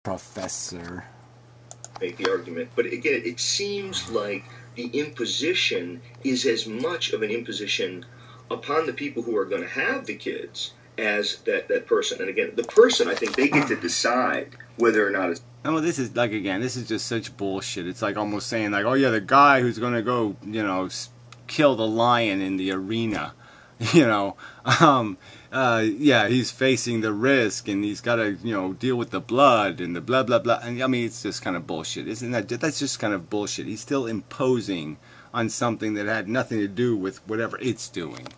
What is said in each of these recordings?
Professor. Make the argument. But again, it seems like the imposition is as much of an imposition upon the people who are going to have the kids as that person. And again, the person, I think they get to decide whether or not it's... And well, this is, like, again, this is just such bullshit. It's like almost saying, like, oh yeah, the guy who's going to go, you know, kill the lion in the arena, you know, yeah, he's facing the risk, and he's got to, you know, deal with the blood and the blah blah blah. And I mean, it's just kind of bullshit, isn't that? That's just kind of bullshit. He's still imposing on something that had nothing to do with whatever it's doing.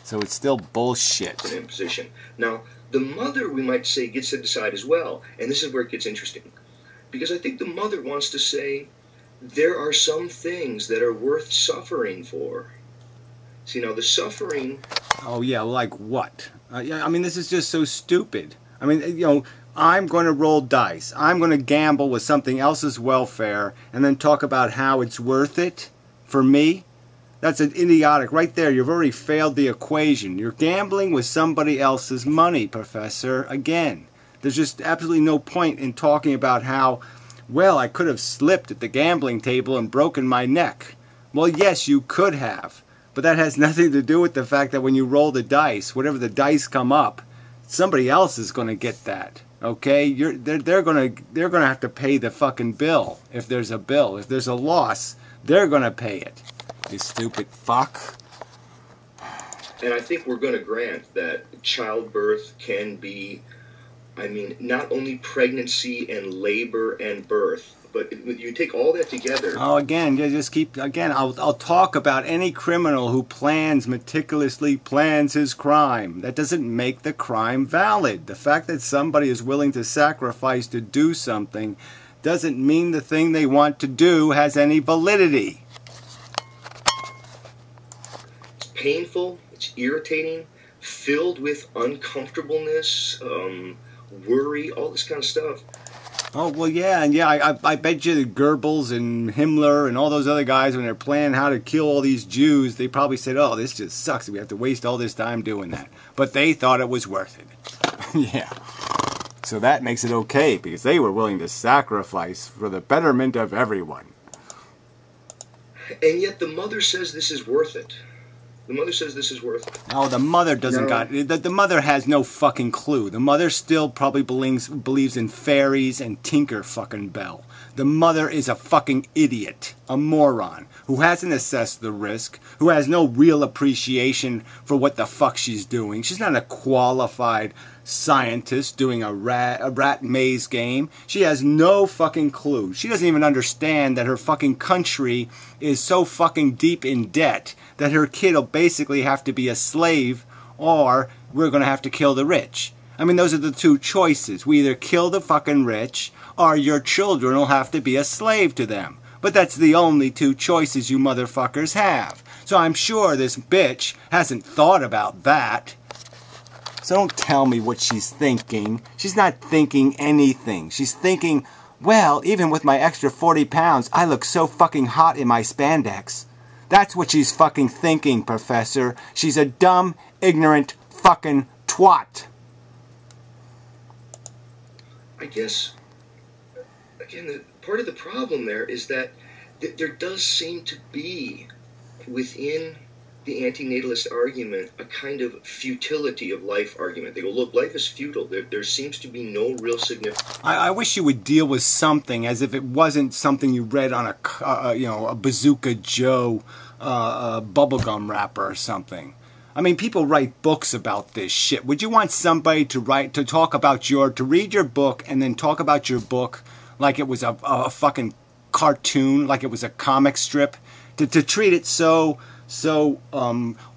So it's still bullshit. An imposition. Now, the mother, we might say, gets to decide as well, and this is where it gets interesting, because I think the mother wants to say there are some things that are worth suffering for. See, now the suffering... Oh, yeah, like what? Yeah, I mean, this is just so stupid. I mean, you know, I'm going to roll dice. I'm going to gamble with something else's welfare and then talk about how it's worth it for me? That's an idiotic. Right there, you've already failed the equation. You're gambling with somebody else's money, Professor. Again, there's just absolutely no point in talking about how, well, I could have slipped at the gambling table and broken my neck. Well, yes, you could have. But that has nothing to do with the fact that when you roll the dice, whatever the dice come up, somebody else is going to get that. Okay? They're going to have to pay the fucking bill if there's a bill. If there's a loss, they're going to pay it. You stupid fuck. And I think we're going to grant that childbirth can be, I mean, not only pregnancy and labor and birth, but you take all that together. Oh, again, you just keep, again, I'll talk about any criminal who meticulously plans his crime. That doesn't make the crime valid. The fact that somebody is willing to sacrifice to do something doesn't mean the thing they want to do has any validity. It's painful, it's irritating, filled with uncomfortableness, worry, all this kind of stuff. Oh, well, yeah, and yeah, I bet you that Goebbels and Himmler and all those other guys, when they're planning how to kill all these Jews, they probably said, oh, this just sucks. We have to waste all this time doing that. But they thought it was worth it. Yeah. So that makes it okay, because they were willing to sacrifice for the betterment of everyone. And yet the mother says this is worth it. The mother says this is worth it. Oh, the mother doesn't the mother has no fucking clue. The mother still probably believes in fairies and Tinker fucking Bell. The mother is a fucking idiot, a moron, who hasn't assessed the risk, who has no real appreciation for what the fuck she's doing. She's not a qualified scientist doing a rat maze game. She has no fucking clue. She doesn't even understand that her fucking country is so fucking deep in debt that her kid will basically have to be a slave, or we're going to have to kill the rich. I mean, those are the two choices. We either kill the fucking rich, or your children will have to be a slave to them. But that's the only two choices you motherfuckers have. So I'm sure this bitch hasn't thought about that. So don't tell me what she's thinking. She's not thinking anything. She's thinking, well, even with my extra 40 pounds, I look so fucking hot in my spandex. That's what she's fucking thinking, Professor. She's a dumb, ignorant, fucking twat. I guess, again, part of the problem there is that there does seem to be, within the antinatalist argument, a kind of futility of life argument. They go, look, life is futile. There seems to be no real significance. I wish you would deal with something as if it wasn't something you read on a Bazooka Joe bubblegum wrapper or something. I mean, people write books about this shit. Would you want somebody to read your book and then talk about your book like it was a fucking cartoon, like it was a comic strip? To treat it so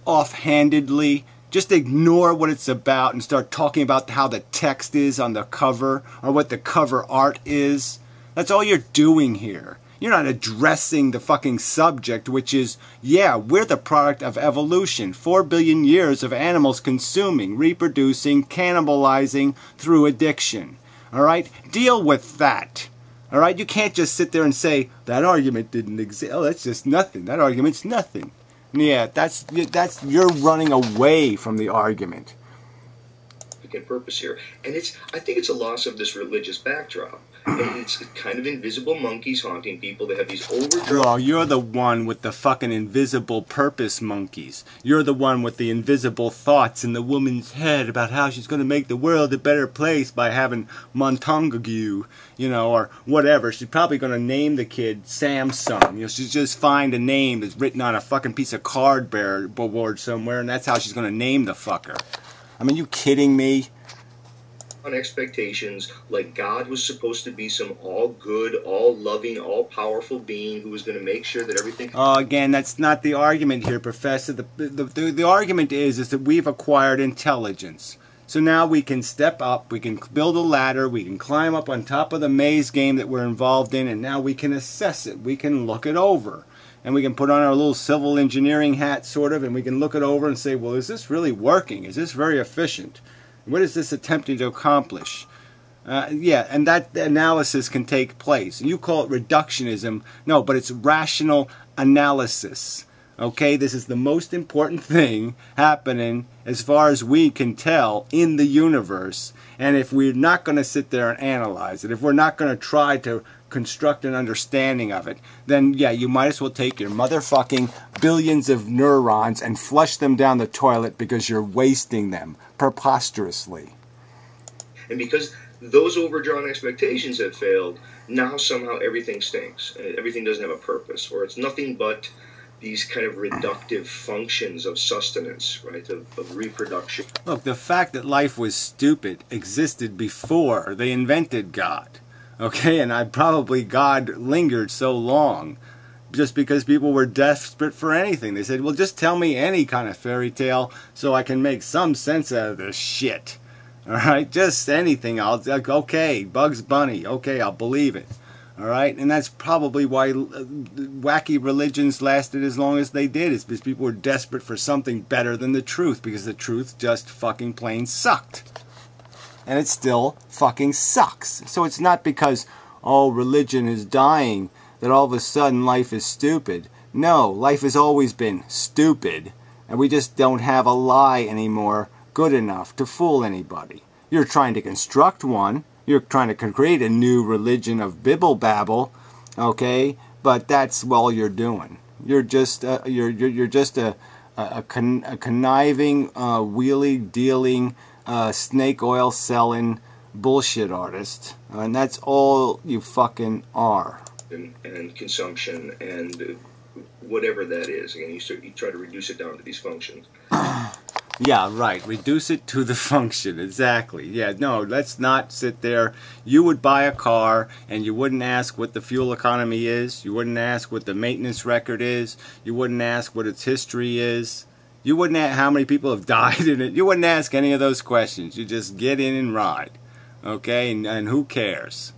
offhandedly, just ignore what it's about and start talking about how the text is on the cover or what the cover art is. That's all you're doing here. You're not addressing the fucking subject, which is, yeah, we're the product of evolution. 4 billion years of animals consuming, reproducing, cannibalizing through addiction. All right? Deal with that. All right? You can't just sit there and say, that argument didn't exist. Oh, that's just nothing. That argument's nothing. Yeah, that's you're running away from the argument. significant purpose here. And I think it's a loss of this religious backdrop. And it's kind of invisible monkeys haunting people. They have these overdrawn... Oh, you're the one with the fucking invisible purpose monkeys. You're the one with the invisible thoughts in the woman's head about how she's going to make the world a better place by having Montagu, or whatever. She's probably going to name the kid Samsung. She's just find a name that's written on a fucking piece of cardboard somewhere, and that's how she's going to name the fucker. I mean, you kidding me? On expectations, like God was supposed to be some all-good, all-loving, all-powerful being who was going to make sure that everything... Again, that's not the argument here, Professor. The argument is that we've acquired intelligence. So now we can step up, we can build a ladder, we can climb up on top of the maze game that we're involved in, and now we can assess it, we can look it over. And we can put on our little civil engineering hat, sort of, and we can look it over and say, well, is this really working? Is this very efficient? What is this attempting to accomplish? And that analysis can take place. And you call it reductionism. No, but it's rational analysis. Okay, this is the most important thing happening as far as we can tell in the universe. And if we're not going to sit there and analyze it, if we're not going to try to construct an understanding of it, then yeah, you might as well take your motherfucking billions of neurons and flush them down the toilet because you're wasting them preposterously. And because those overdrawn expectations have failed, now somehow everything stinks. Everything doesn't have a purpose, or it's nothing but these kind of reductive functions of sustenance, right, of reproduction. Look, the fact that life was stupid existed before they invented God. Okay, and probably God lingered so long just because people were desperate for anything. They said, well, just tell me any kind of fairy tale so I can make some sense out of this shit. All right, just anything. Okay, Bugs Bunny. Okay, I'll believe it. All right, and that's probably why wacky religions lasted as long as they did. It's because people were desperate for something better than the truth, because the truth just fucking plain sucked. And it still fucking sucks. So it's not because, oh, religion is dying, that all of a sudden life is stupid. No, life has always been stupid. And we just don't have a lie anymore good enough to fool anybody. You're trying to construct one. You're trying to create a new religion of bibble babble, okay? But that's all you're doing. You're just a conniving, wheelie dealing, snake oil selling bullshit artist, and that's all you fucking are. And consumption and whatever that is. Again, you try to reduce it down to these functions. Yeah, right. Reduce it to the function. Exactly. Yeah, no, let's not sit there. You would buy a car and you wouldn't ask what the fuel economy is. You wouldn't ask what the maintenance record is. You wouldn't ask what its history is. You wouldn't ask how many people have died in it. You wouldn't ask any of those questions. You just get in and ride. Okay? And who cares?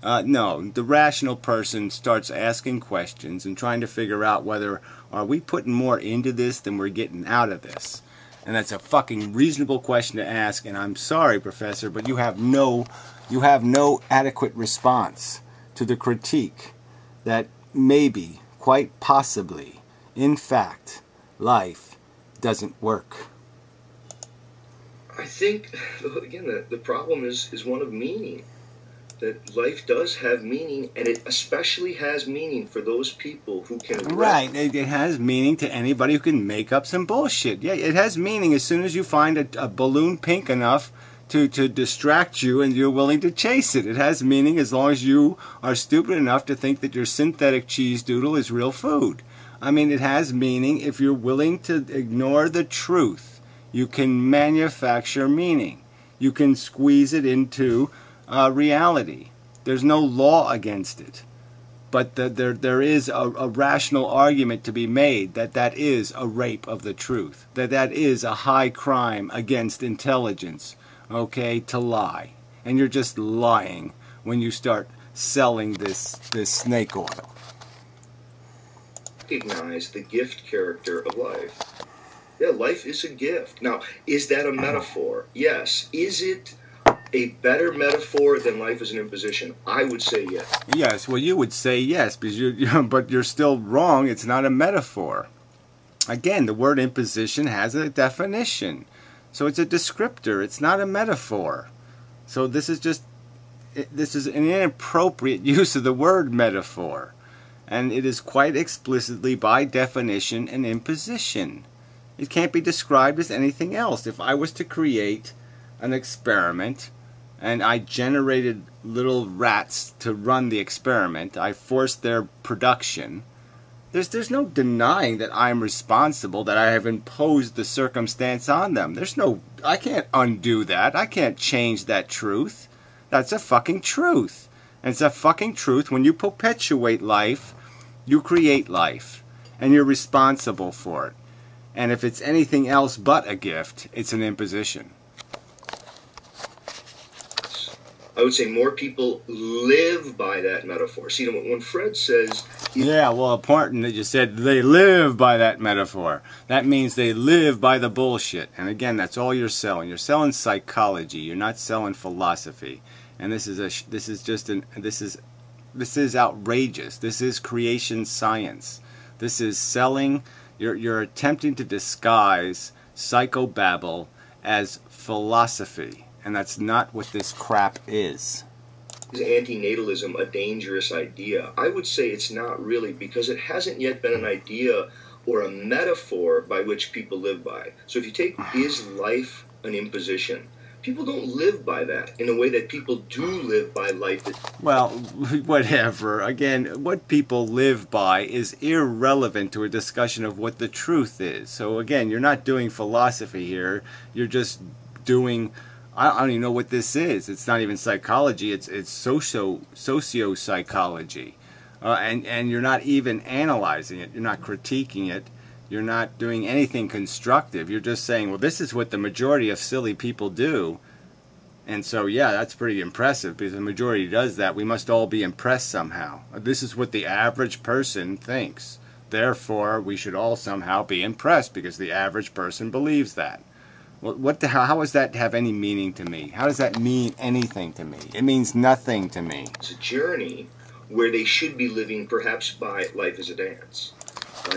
No, the rational person starts asking questions and trying to figure out whether are we putting more into this than we're getting out of this. And that's a fucking reasonable question to ask, and I'm sorry, Professor, but you have no adequate response to the critique that maybe, quite possibly, in fact, life doesn't work. I think, again, the problem is one of meaning. That life does have meaning, and it especially has meaning for those people who can... Right, it has meaning to anybody who can make up some bullshit. Yeah, it has meaning as soon as you find a balloon pink enough to distract you and you're willing to chase it. It has meaning as long as you are stupid enough to think that your synthetic cheese doodle is real food. I mean, it has meaning if you're willing to ignore the truth. You can manufacture meaning. You can squeeze it into... reality. There's no law against it, but there is a rational argument to be made that is a rape of the truth, that is a high crime against intelligence, okay, to lie. And you're just lying when you start selling this snake oil. Recognize the gift character of life. Yeah, life is a gift. Now, is that a metaphor? Yes. Is it a better metaphor than life as an imposition? I would say yes. Yes, well, you would say yes, because but you're still wrong. It's not a metaphor. Again, the word imposition has a definition. So it's a descriptor. It's not a metaphor. So this is an inappropriate use of the word metaphor. And it is quite explicitly, by definition, an imposition. It can't be described as anything else. If I was to create an experiment and I generated little rats to run the experiment, I forced their production, there's no denying that I'm responsible, that I have imposed the circumstance on them. I can't undo that. I can't change that truth. That's a fucking truth. And it's a fucking truth. When you perpetuate life, you create life. And you're responsible for it. And if it's anything else but a gift, it's an imposition. I would say more people live by that metaphor. See, when Fred says... Yeah, well, important that you said they live by that metaphor. That means they live by the bullshit. And again, that's all you're selling. You're selling psychology. You're not selling philosophy. And this is outrageous. This is creation science. This is selling. You're attempting to disguise psychobabble as philosophy. And that's not what this crap is. Is antinatalism a dangerous idea? I would say it's not really, because it hasn't yet been an idea or a metaphor by which people live by. So if you take, is life an imposition? People don't live by that in a way that people do live by life. Well, whatever. Again, what people live by is irrelevant to a discussion of what the truth is. So again, you're not doing philosophy here. You're just doing... I don't even know what this is. It's not even psychology. It's socio-psychology. And you're not even analyzing it. You're not critiquing it. You're not doing anything constructive. You're just saying, well, this is what the majority of silly people do. And so, yeah, that's pretty impressive, because the majority does that. We must all be impressed somehow. This is what the average person thinks. Therefore, we should all somehow be impressed, because the average person believes that. Well, how does that have any meaning to me? How does that mean anything to me? It means nothing to me. It's a journey where they should be living perhaps by life as a dance.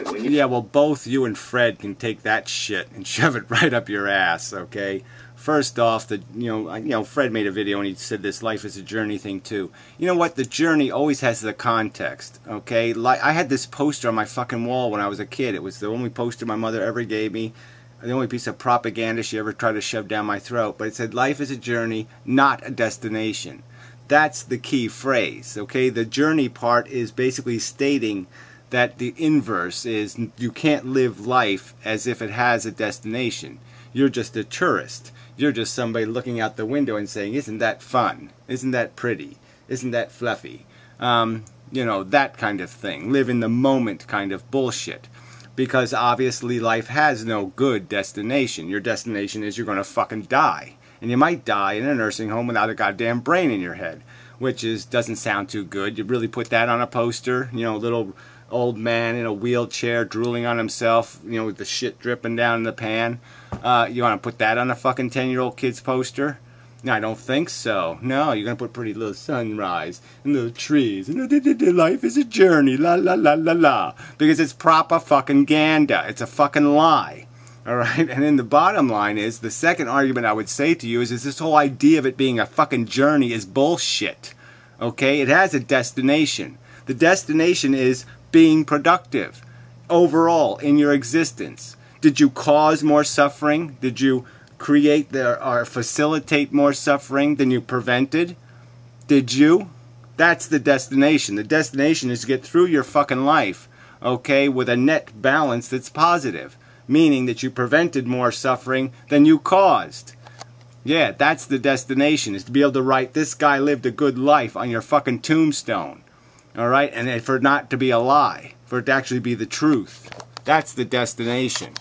Right? Yeah, well, both you and Fred can take that shit and shove it right up your ass, okay? First off, Fred made a video and he said this life is a journey thing too. You know what? The journey always has the context, okay? I had this poster on my fucking wall when I was a kid. It was the only poster my mother ever gave me. The only piece of propaganda she ever tried to shove down my throat. But it said, life is a journey, not a destination. That's the key phrase, okay? The journey part is basically stating that the inverse is you can't live life as if it has a destination. You're just a tourist. You're just somebody looking out the window and saying, isn't that fun? Isn't that pretty? Isn't that fluffy? That kind of thing. Live in the moment kind of bullshit. Because obviously life has no good destination. Your destination is you're going to fucking die. And you might die in a nursing home without a goddamn brain in your head. Which doesn't sound too good. You really put that on a poster? Little old man in a wheelchair drooling on himself, with the shit dripping down in the pan. You want to put that on a fucking 10-year-old kid's poster? No, I don't think so. No, you're going to put pretty little sunrise and little trees. And life is a journey, la la la la la. Because it's proper fucking ganda. It's a fucking lie. Alright? And then the bottom line is, the second argument I would say to you is this whole idea of it being a fucking journey is bullshit. Okay? It has a destination. The destination is being productive. Overall, in your existence. Did you cause more suffering? Did you create or facilitate more suffering than you prevented? Did you? That's the destination. The destination is to get through your fucking life, okay, with a net balance that's positive, meaning that you prevented more suffering than you caused. Yeah, that's the destination, is to be able to write, this guy lived a good life on your fucking tombstone, alright, and for it not to be a lie, for it to actually be the truth. That's the destination.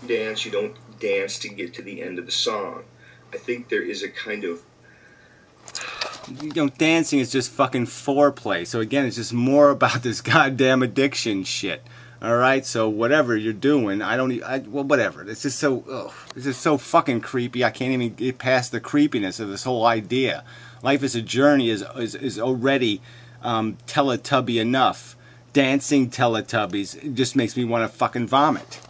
Dance, you don't dance to get to the end of the song. I think there is a kind of... Dancing is just fucking foreplay. So again, it's just more about this goddamn addiction shit. Alright, so whatever you're doing, whatever. It's just so fucking creepy. I can't even get past the creepiness of this whole idea. Life as a journey is already Teletubby enough. Dancing Teletubbies, it just makes me want to fucking vomit.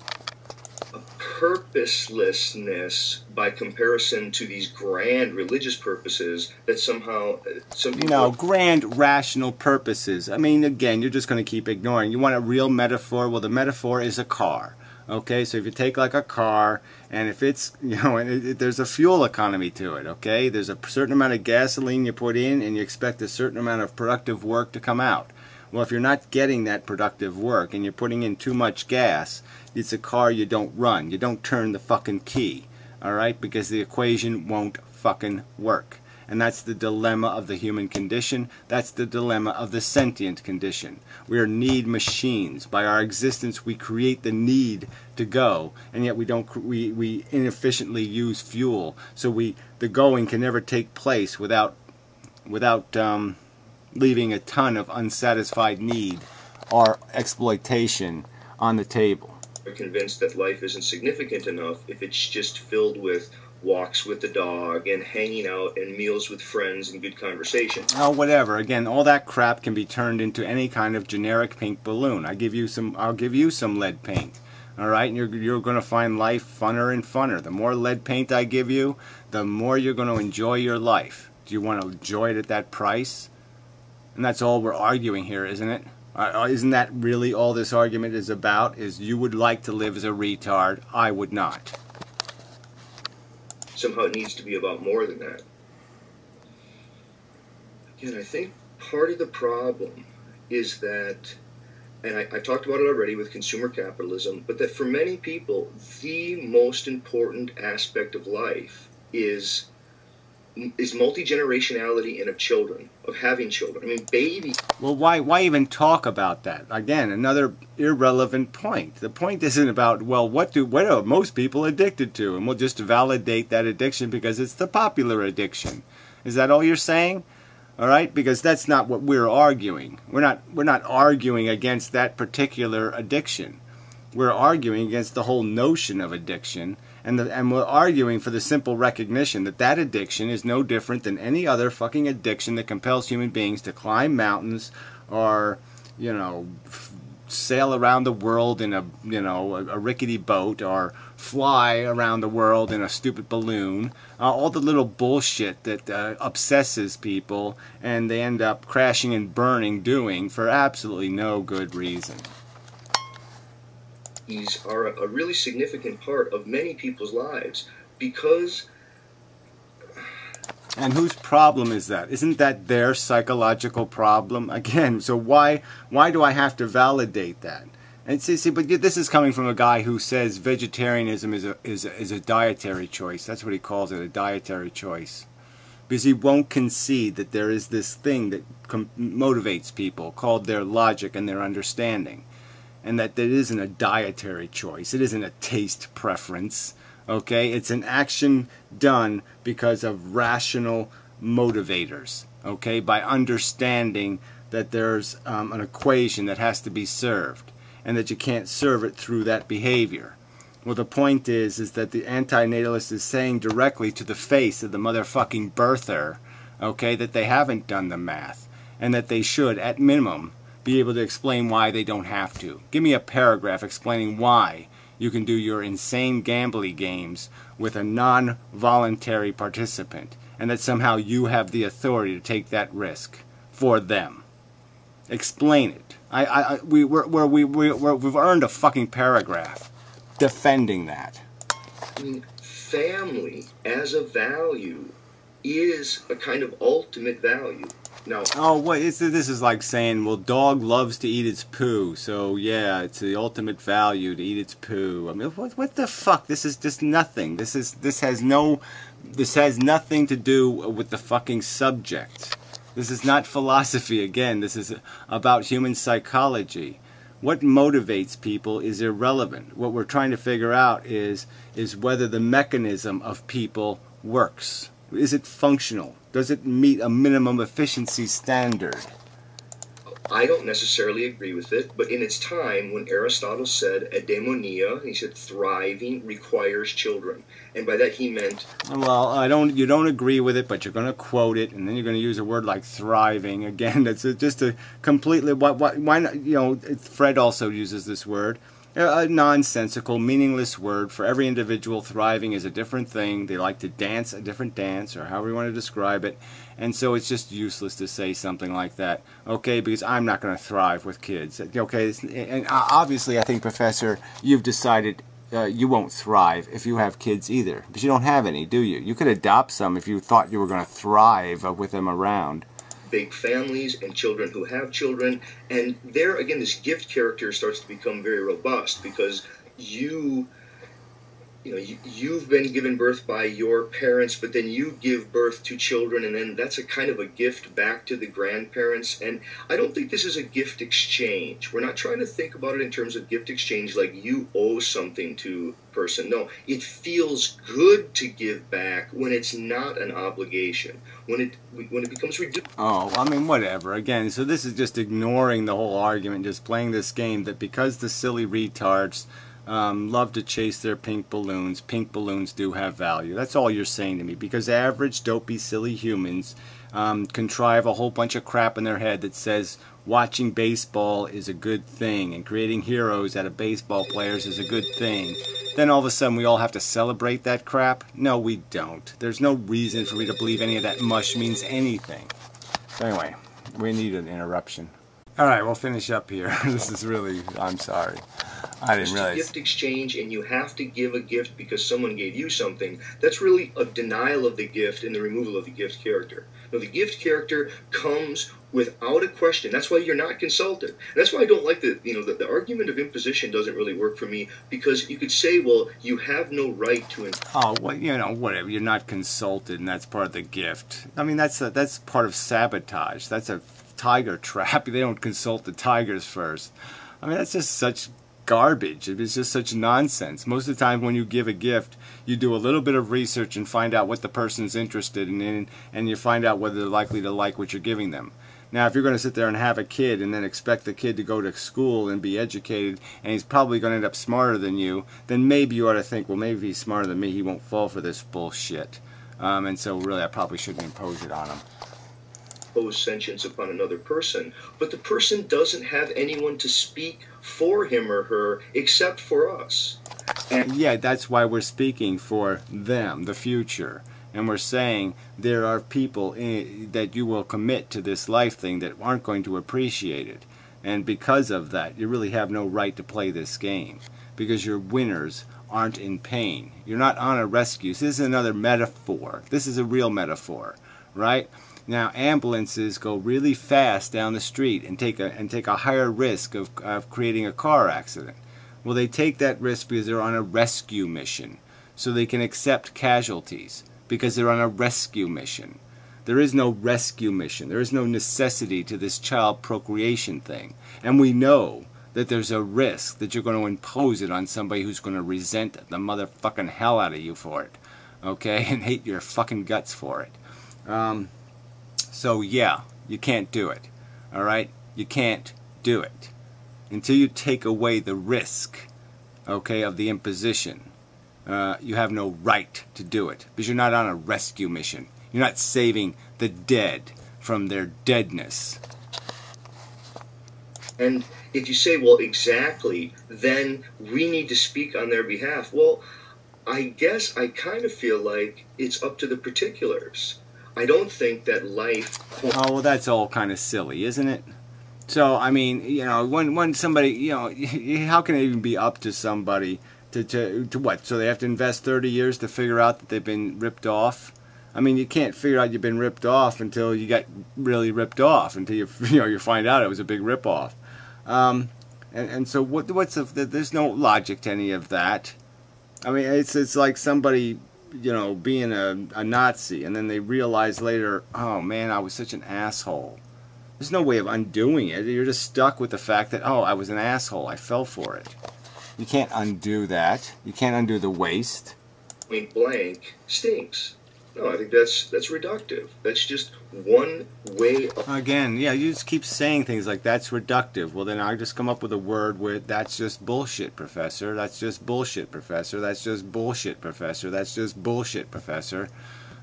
purposelessness by comparison to these grand religious purposes that somehow some people... No, grand rational purposes. I mean, again, you're just going to keep ignoring. You want a real metaphor? Well, the metaphor is a car. Okay, so if you take like a car, and if it's, there's a fuel economy to it, okay? There's a certain amount of gasoline you put in, and you expect a certain amount of productive work to come out. Well, if you're not getting that productive work, and you're putting in too much gas, it's a car you don't run. You don't turn the fucking key, alright? Because the equation won't fucking work. And that's the dilemma of the human condition. That's the dilemma of the sentient condition. We are need machines. By our existence, we create the need to go, and yet we don't. We inefficiently use fuel. So the going can never take place without leaving a ton of unsatisfied need or exploitation on the table. We're convinced that life isn't significant enough if it's just filled with walks with the dog and hanging out and meals with friends and good conversation. Oh, whatever. Again, all that crap can be turned into any kind of generic pink balloon. I'll give you some lead paint. All right, and you're going to find life funner and funner. The more lead paint I give you, the more you're going to enjoy your life. Do you want to enjoy it at that price? And that's all we're arguing here, isn't it? Isn't that really all this argument is about? Is you would like to live as a retard, I would not. Somehow it needs to be about more than that. Again, I think part of the problem is that, and I talked about it already with consumer capitalism, but that for many people, the most important aspect of life is multi-generationality and of children, of having children. I mean, babies. Well, why even talk about that? Again, another irrelevant point. The point isn't about, well, what are most people addicted to? And we'll just validate that addiction because it's the popular addiction. Is that all you're saying? All right? Because that's not what we're arguing. We're not arguing against that particular addiction. We're arguing against the whole notion of addiction. And we're arguing for the simple recognition that that addiction is no different than any other fucking addiction that compels human beings to climb mountains or, sail around the world in a rickety boat or fly around the world in a stupid balloon. All the little bullshit that obsesses people and they end up crashing and burning doing for absolutely no good reason. These are a really significant part of many people's lives because... And whose problem is that? Isn't that their psychological problem? Again, so why do I have to validate that? And see, but this is coming from a guy who says vegetarianism is a dietary choice. That's what he calls it, a dietary choice. Because he won't concede that there is this thing that motivates people called their logic and their understanding. And that it isn't a dietary choice. It isn't a taste preference. Okay? It's an action done because of rational motivators. Okay? By understanding that there's an equation that has to be served. And that you can't serve it through that behavior. Well, the point is that the anti-natalist is saying directly to the face of the motherfucking birther, okay, that they haven't done the math. And that they should, at minimum, be able to explain why they don't have to. Give me a paragraph explaining why you can do your insane gambly games with a non-voluntary participant, and that somehow you have the authority to take that risk for them. Explain it. We've earned a fucking paragraph defending that. I mean, family as a value is a kind of ultimate value. No. Oh, this is like saying, well, dog loves to eat its poo, so yeah, it's the ultimate value to eat its poo. I mean, what the fuck? This is just nothing. This has nothing to do with the fucking subject. This is not philosophy. Again, this is about human psychology. What motivates people is irrelevant. What we're trying to figure out is whether the mechanism of people works. Is it functional? Does it meet a minimum efficiency standard? I don't necessarily agree with it, but in its time, when Aristotle said eudaimonia, he said thriving requires children, and by that he meant... Well, you don't agree with it, but you're going to quote it, and then you're going to use a word like thriving. Again, that's just a completely... Why not? Fred also uses this word. A nonsensical, meaningless word. For every individual, thriving is a different thing. They like to dance a different dance, or however you want to describe it. And so it's just useless to say something like that. Okay, because I'm not going to thrive with kids. Okay, and obviously I think, Professor, you've decided you won't thrive if you have kids either. But you don't have any, do you? You could adopt some if you thought you were going to thrive with them around. Big families and children who have children, and there again this gift character starts to become very robust, because you've been given birth by your parents, but then you give birth to children, and then that's a kind of a gift back to the grandparents. And I don't think this is a gift exchange. We're not trying to think about it in terms of gift exchange like you owe something to a person. No, it feels good to give back when it's not an obligation, when it becomes ridiculous. Oh, I mean, whatever. Again, so this is just ignoring the whole argument, just playing this game that because the silly retards love to chase their pink balloons do have value. That's all you're saying to me, because average, dopey, silly humans contrive a whole bunch of crap in their head that says watching baseball is a good thing and creating heroes out of baseball players is a good thing. Then all of a sudden we all have to celebrate that crap? No, we don't. There's no reason for me to believe any of that mush means anything. So anyway, we need an interruption. All right, we'll finish up here. This is really, I'm sorry. I didn't realize. Gift exchange, and you have to give a gift because someone gave you something. That's really a denial of the gift and the removal of the gift character. No, the gift character comes without a question. That's why you're not consulted. And that's why I don't like the argument of imposition doesn't really work for me, because you could say, well, you have no right to. Oh, well, whatever. You're not consulted, and that's part of the gift. I mean, that's part of sabotage. That's a tiger trap. They don't consult the tigers first. I mean, that's just such garbage. It's just such nonsense. Most of the time when you give a gift, you do a little bit of research and find out what the person's interested in, and you find out whether they're likely to like what you're giving them. Now, if you're going to sit there and have a kid and then expect the kid to go to school and be educated, and he's probably going to end up smarter than you, then maybe you ought to think, well, maybe if he's smarter than me, he won't fall for this bullshit. And so really, I probably shouldn't impose it on him. Impose sentience upon another person, but the person doesn't have anyone to speak for him or her except for us. And yeah, that's why we're speaking for them, the future. And we're saying there are people that you will commit to this life thing that aren't going to appreciate it. And because of that, you really have no right to play this game, because your winners aren't in pain. You're not on a rescue. So this is another metaphor. This is a real metaphor, right? Now, ambulances go really fast down the street and take a higher risk of creating a car accident. Well, they take that risk because they're on a rescue mission, so they can accept casualties because they're on a rescue mission. There is no rescue mission. There is no necessity to this child procreation thing. And we know that there's a risk that you're going to impose it on somebody who's going to resent the motherfucking hell out of you for it, okay, and hate your fucking guts for it. So yeah, you can't do it, all right? You can't do it until you take away the risk, okay, of the imposition. You have no right to do it because you're not on a rescue mission. You're not saving the dead from their deadness. And if you say, well, exactly, then we need to speak on their behalf. Well, I guess I kind of feel like it's up to the particulars. I don't think that life... Oh, well, that's all kind of silly, isn't it? So, I mean, when somebody, how can it even be up to somebody to what? So they have to invest 30 years to figure out that they've been ripped off? I mean, you can't figure out you've been ripped off until you get really ripped off, until you find out it was a big rip-off. And so there's no logic to any of that. I mean, it's like somebody... being a Nazi, and then they realize later, oh man, I was such an asshole. There's no way of undoing it. You're just stuck with the fact that, oh, I was an asshole. I fell for it. You can't undo that. You can't undo the waste. Blank stinks. No, I think that's reductive. That's just one way of... Again, yeah, you just keep saying things like, that's reductive. Well, then I just come up with a word where that's just bullshit, Professor. That's just bullshit, Professor. That's just bullshit, Professor. That's just bullshit, Professor.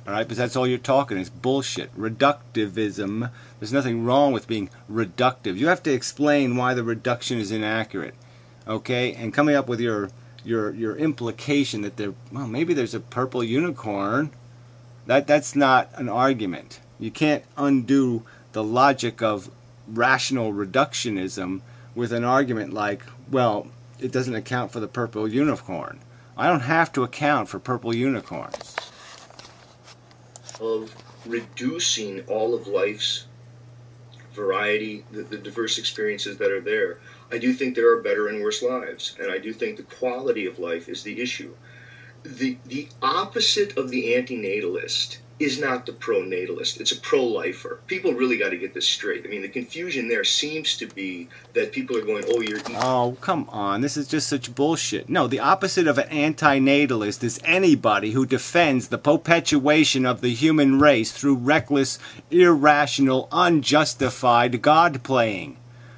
All right, because that's all you're talking is bullshit. Reductivism. There's nothing wrong with being reductive. You have to explain why the reduction is inaccurate. okay, and coming up with your implication that maybe there's a purple unicorn. That's not an argument. You can't undo the logic of rational reductionism with an argument like, well, it doesn't account for the purple unicorn. I don't have to account for purple unicorns. Of reducing all of life's variety, the diverse experiences that are there, I do think there are better and worse lives, and I do think the quality of life is the issue. The opposite of the antinatalist is not the pro-natalist. It's a pro-lifer. People really got to get this straight. I mean, the confusion there seems to be that people are going, oh, you're... Oh, come on. This is just such bullshit. No, the opposite of an antinatalist is anybody who defends the perpetuation of the human race through reckless, irrational, unjustified God-playing.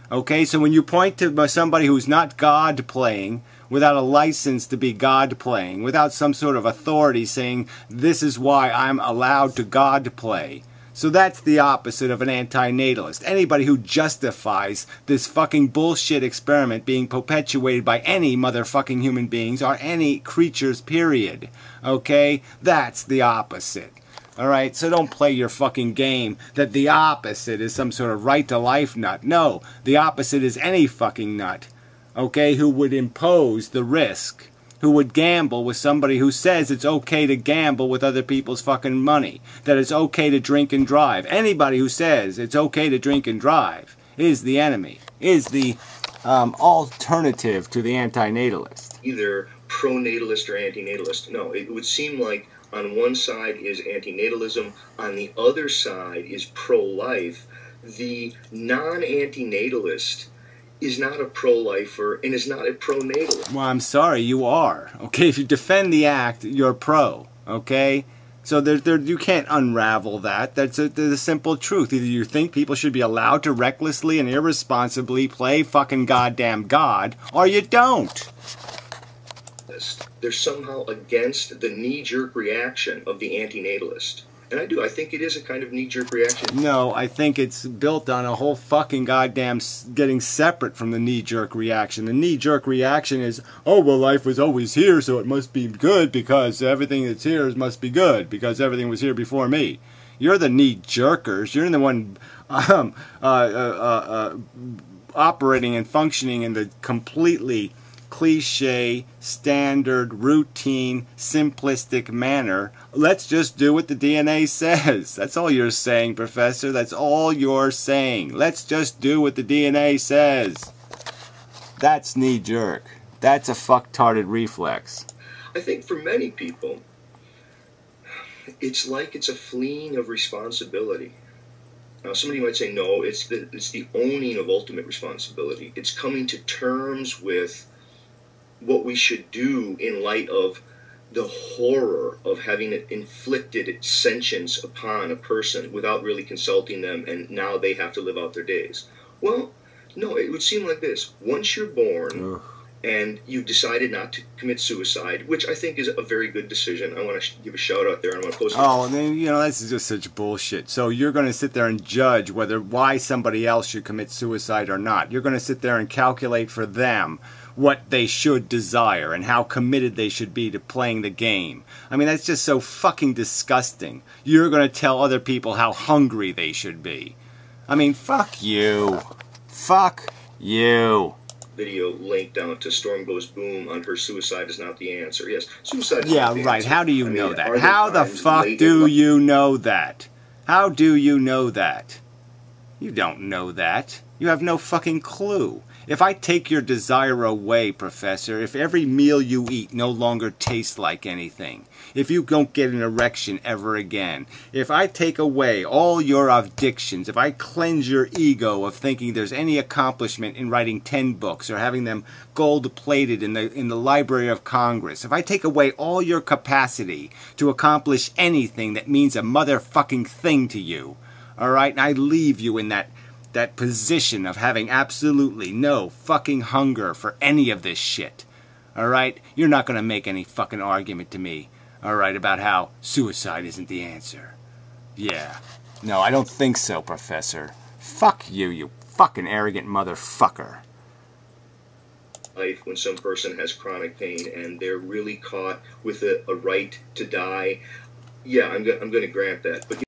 Okay, so when you point to somebody who's not God-playing, without a license to be God-playing, without some sort of authority saying, this is why I'm allowed to God-play. So that's the opposite of an antinatalist. Anybody who justifies this fucking bullshit experiment being perpetuated by any motherfucking human beings or any creatures, period. Okay? That's the opposite. Alright, so don't play your fucking game that the opposite is some sort of right-to-life nut. No, the opposite is any fucking nut. Okay, who would impose the risk, who would gamble with somebody who says it's okay to gamble with other people's fucking money, that it's okay to drink and drive. Anybody who says it's okay to drink and drive is the enemy, is the alternative to the antinatalist. Either pro-natalist or antinatalist. No, it would seem like on one side is antinatalism, on the other side is pro-life. The non-antinatalist is not a pro-lifer and is not a pro-natalist. Well, I'm sorry, you are. Okay, if you defend the act, you're pro. Okay? So you can't unravel that. That's the simple truth. Either you think people should be allowed to recklessly and irresponsibly play fucking goddamn God, or you don't. They're somehow against the knee-jerk reaction of the antinatalist. And I think it is a kind of knee-jerk reaction. No, I think it's built on a whole fucking goddamn getting separate from the knee-jerk reaction. The knee-jerk reaction is, oh, well, life was always here, so it must be good because everything that's here must be good because everything was here before me. You're the knee-jerkers. You're the one operating and functioning in the completely cliche, standard, routine, simplistic manner. Let's just do what the DNA says. That's all you're saying, Professor. That's all you're saying. Let's just do what the DNA says. That's knee-jerk. That's a fucktarded reflex. I think for many people, it's like it's a fleeing of responsibility. Now, somebody might say, no, it's the owning of ultimate responsibility. It's coming to terms with what we should do in light of the horror of having inflicted sentience upon a person without really consulting them, and now they have to live out their days. Well, no, it would seem like this. Once you're born and you've decided not to commit suicide, which I think is a very good decision. I want to give a shout out there. I want to post it. Oh, then, this is just such bullshit. So you're going to sit there and judge why somebody else should commit suicide or not. You're going to sit there and calculate for them what they should desire and how committed they should be to playing the game. I mean, that's just so fucking disgusting. You're going to tell other people how hungry they should be. I mean, fuck you. Fuck you. Video link down to Storm Goes Boom on her suicide is not the answer. Yes, suicide is not the right. answer. How do you know that? How the fuck do you know that? How do you know that? You don't know that. You have no fucking clue. If I take your desire away, Professor, if every meal you eat no longer tastes like anything, if you don't get an erection ever again, if I take away all your addictions, if I cleanse your ego of thinking there's any accomplishment in writing 10 books or having them gold-plated in the Library of Congress, if I take away all your capacity to accomplish anything that means a motherfucking thing to you, all right, and I leave you in that position of having absolutely no fucking hunger for any of this shit, alright? You're not going to make any fucking argument to me, alright, about how suicide isn't the answer. Yeah. No, I don't think so, Professor. Fuck you, you fucking arrogant motherfucker. life when some person has chronic pain and they're really caught with a right to die. Yeah, I'm going to grant that. But